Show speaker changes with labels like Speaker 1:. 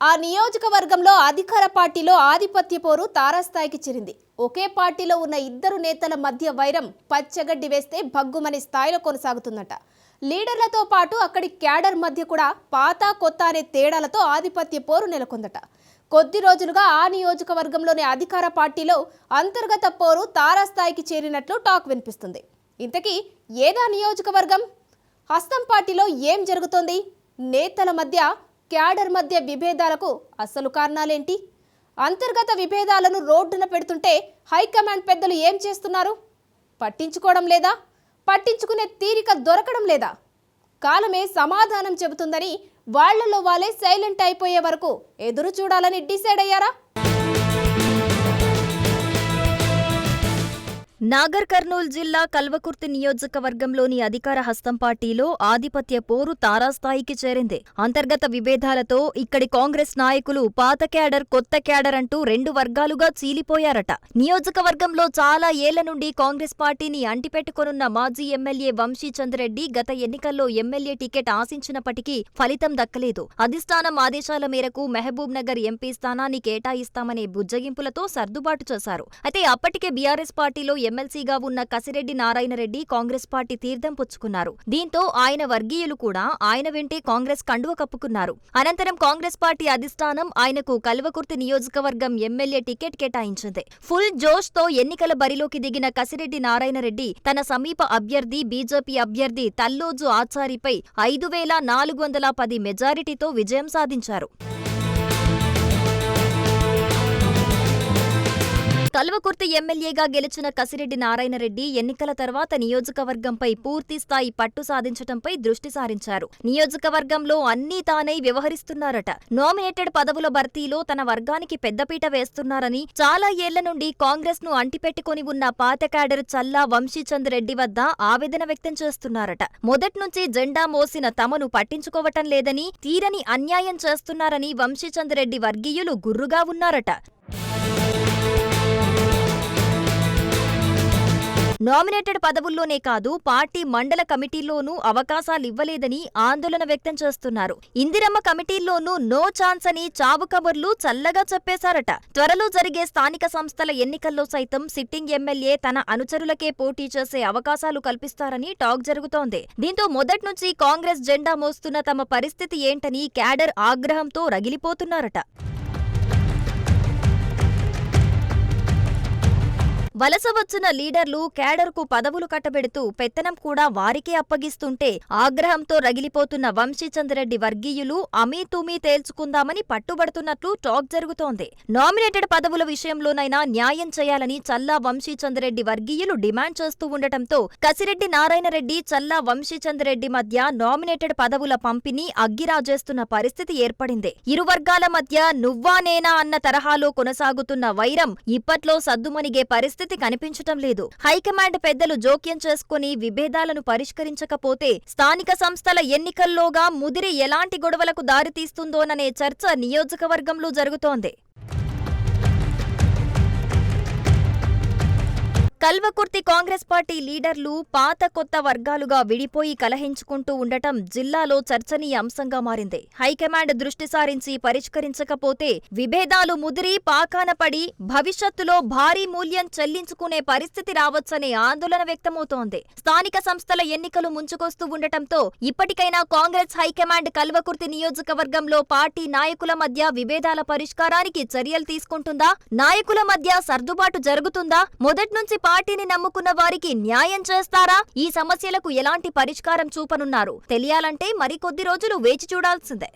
Speaker 1: ఆ నియోజకవర్గంలో అధికార పార్టీలో ఆధిపత్య పోరు తారాస్థాయికి చేరింది. ఒకే పార్టీలో ఉన్న ఇద్దరు నేతల మధ్య వైరం పచ్చగడ్డి వేస్తే భగ్గుమని స్థాయిలో కొనసాగుతుందట. లీడర్లతో పాటు అక్కడి క్యాడర్ మధ్య కూడా పాత కొత్త అనే తేడాలతో ఆధిపత్య పోరు నెలకొందట. కొద్ది రోజులుగా ఆ నియోజకవర్గంలోని అధికార పార్టీలో అంతర్గత పోరు తారాస్థాయికి చేరినట్లు టాక్ వినిపిస్తుంది. ఇంతకీ ఏదా నియోజకవర్గం? హస్తం పార్టీలో ఏం జరుగుతోంది? నేతల మధ్య క్యాడర్ మధ్య విభేదాలకు అసలు కారణాలేంటి? అంతర్గత విభేదాలను రోడ్డున పెడుతుంటే హైకమాండ్ పెద్దలు ఏం చేస్తున్నారు? పట్టించుకోవడం లేదా? పట్టించుకునే తీరిక దొరకడం లేదా? కాలమే సమాధానం చెబుతుందని వాళ్లలో వాళ్ళే సైలెంట్ అయిపోయే వరకు ఎదురు చూడాలని డిసైడ్ అయ్యారా?
Speaker 2: నాగర్ కర్నూల్ జిల్లా కల్వకుర్తి నియోజకవర్గంలోని అధికార హస్తం పార్టీలో ఆధిపత్య పోరు తారాస్థాయికి చేరింది. అంతర్గత విభేదాలతో ఇక్కడి కాంగ్రెస్ నాయకులు పాత క్యాడర్ కొత్త క్యాడర్ అంటూ రెండు వర్గాలుగా చీలిపోయారట. నియోజకవర్గంలో చాలా ఏళ్ల నుండి కాంగ్రెస్ పార్టీని అంటిపెట్టుకొనున్న మాజీ ఎమ్మెల్యే వంశీచంద్రెడ్డి గత ఎన్నికల్లో ఎమ్మెల్యే టికెట్ ఆశించినప్పటికీ ఫలితం దక్కలేదు. అధిష్టానం ఆదేశాల మేరకు మహబూబ్ నగర్ ఎంపీ స్థానాన్ని కేటాయిస్తామనే బుజ్జగింపులతో సర్దుబాటు చేశారు. అయితే అప్పటికే బీఆర్ఎస్ పార్టీలో ఎమ్మెల్సీగా ఉన్న కసిరెడ్డి నారాయణరెడ్డి కాంగ్రెస్ పార్టీ తీర్థం పుచ్చుకున్నారు. దీంతో ఆయన వర్గీయులు కూడా ఆయన వెంటే కాంగ్రెస్ కండువ కప్పుకున్నారు. అనంతరం కాంగ్రెస్ పార్టీ అధిష్టానం ఆయనకు కల్వకుర్తి నియోజకవర్గం ఎమ్మెల్యే టికెట్ కేటాయించింది. ఫుల్ జోష్ తో ఎన్నికల బరిలోకి దిగిన కసిరెడ్డి నారాయణరెడ్డి తన సమీప అభ్యర్థి బీజేపీ అభ్యర్థి తల్లోజు ఆచారిపై 5,410 మెజారిటీతో విజయం సాధించారు. కల్వకుర్తి ఎమ్మెల్యేగా గెలిచిన కసిరెడ్డి నారాయణరెడ్డి ఎన్నికల తర్వాత నియోజకవర్గంపై పూర్తిస్థాయి పట్టు సాధించటంపై దృష్టి సారించారు. నియోజకవర్గంలో అన్నీ తానై వ్యవహరిస్తున్నారట. నామినేటెడ్ పదవుల భర్తీలో తన వర్గానికి పెద్దపీట వేస్తున్నారని, చాలా ఏళ్ల నుండి కాంగ్రెస్ ను అంటిపెట్టుకుని ఉన్న పాత క్యాడర్ చల్లా వంశీచంద్రెడ్డి వద్ద ఆవేదన వ్యక్తం చేస్తున్నారట. మొదట్నుంచి జెండా మోసిన తమను పట్టించుకోవటం లేదని, తీరని అన్యాయం చేస్తున్నారని వంశీచంద్రెడ్డి వర్గీయులు గుర్రుగా ఉన్నారట. నామినేటెడ్ పదవుల్లోనే కాదు, పార్టీ మండల కమిటీల్లోనూ అవకాశాలివ్వలేదని ఆందోళన వ్యక్తం చేస్తున్నారు. ఇందిరమ్మ కమిటీల్లోనూ నో ఛాన్స్ అని చావు కబుర్లు చల్లగా చెప్పేశారట. త్వరలో జరిగే స్థానిక సంస్థల ఎన్నికల్లో సైతం సిట్టింగ్ ఎమ్మెల్యే తన అనుచరులకే పోటీ చేసే అవకాశాలు కల్పిస్తారని టాక్ జరుగుతోంది. దీంతో మొదట్నుంచి కాంగ్రెస్ జెండా మోస్తున్న తమ పరిస్థితి ఏంటని క్యాడర్ ఆగ్రహంతో రగిలిపోతున్నారట. వలస వచ్చిన లీడర్లు క్యాడర్కు పదవులు కట్టబెడుతూ పెత్తనం కూడా వారికే అప్పగిస్తుంటే ఆగ్రహంతో రగిలిపోతున్న వంశీచంద్రెడ్డి వర్గీయులు అమీతుమీ తేల్చుకుందామని పట్టుబడుతున్నట్లు టాక్ జరుగుతోంది. నామినేటెడ్ పదవుల విషయంలోనైనా న్యాయం చేయాలని చల్లా వంశీచంద్రెడ్డి వర్గీయులు డిమాండ్ చేస్తూ ఉండటంతో కసిరెడ్డి నారాయణరెడ్డి చల్లా వంశీచంద్రెడ్డి మధ్య నామినేటెడ్ పదవుల పంపిణీ అగ్గిరాజేస్తున్న పరిస్థితి ఏర్పడింది. ఇరు వర్గాల మధ్య నువ్వా నేనా అన్న తరహాలో కొనసాగుతున్న వైరం ఇప్పట్లో సద్దుమణిగే పరిస్థితి కనిపించటం లేదు. హైకమాండ్ పెద్దలు జోక్యం చేసుకుని విభేదాలను పరిష్కరించకపోతే స్థానిక సంస్థల ఎన్నికల్లోగా ముదిరి ఎలాంటి గొడవలకు దారితీస్తుందోననే చర్చ నియోజకవర్గంలో జరుగుతోంది. కల్వకుర్తి కాంగ్రెస్ పార్టీ లీడర్లు పాత కొత్త వర్గాలుగా విడిపోయి కలహించుకుంటూ ఉండటం జిల్లాలో చర్చనీయ అంశంగా మారింది. హైకమాండ్ దృష్టి సారించి పరిష్కరించకపోతే విభేదాలు ముదిరి పాకాన పడి భవిష్యత్తులో భారీ మూల్యం చెల్లించుకునే పరిస్థితి రావచ్చనే ఆందోళన వ్యక్తమవుతోంది. స్థానిక సంస్థల ఎన్నికలు ముంచుకొస్తూ ఉండటంతో ఇప్పటికైనా కాంగ్రెస్ హైకమాండ్ కల్వకుర్తి నియోజకవర్గంలో పార్టీ నాయకుల మధ్య విభేదాల పరిష్కారానికి చర్యలు తీసుకుంటుందా? నాయకుల మధ్య సర్దుబాటు జరుగుతుందా? మొదట్నుంచి పార్టీని నమ్ముకున్న వారికి న్యాయం చేస్తారా? ఈ సమస్యలకు ఎలాంటి పరిష్కారం చూపనున్నారు తెలియాలంటే మరికొద్ది రోజులు వేచి చూడాల్సిందే.